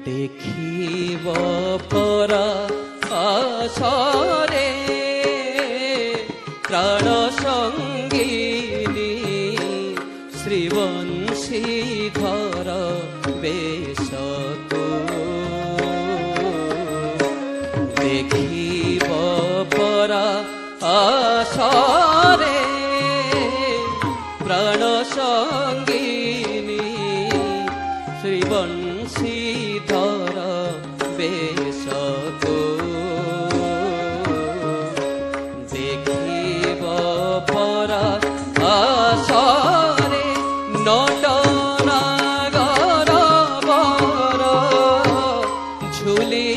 দেখিব পরা আসরে প্রাণ সঙ্গিনী শ্রীবংশীধর বেশকো দেখিব পরা আসরে প্রাণ সঙ্গিনী শ্রীবংশীধর বেশকো দেখিব পরা আসরে নটনাগর বর ঝুলি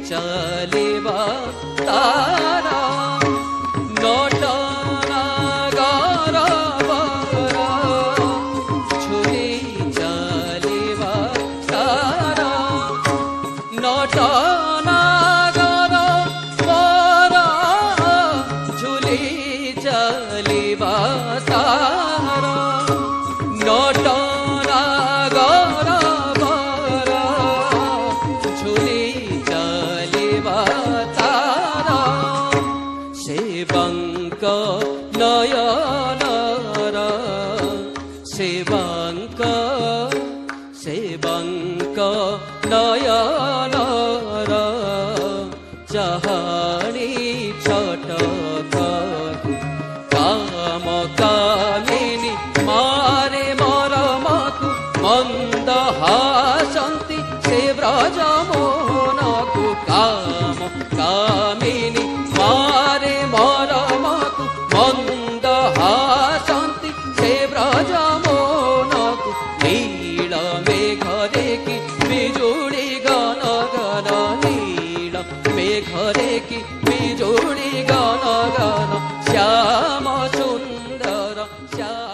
চালিবা তারা নটনাগর বর ঝুলি চালিবা তারা নটনাগর বর ঝুলি চালিবা তারা নটনাগর বর ঝুলি চালিবা তারা সেবাঙ্ক নয়নর সেবাঙ্ক নয়নর চাহানি ছটক কাম কামিনী মারে মরমকু মন্দ হাসন্তি সে ব্রজ মোহনকু কাম কামিনী মারে মরমকু মন্দ হাসন্তি সে ব্রজ মোহনকু নীল মেঘ দেখি বিজুড়ি গণ গণ নীল মেঘ দেখি বিজুড়ি গণ গণ শ্যাম সুন্দর শ্যাম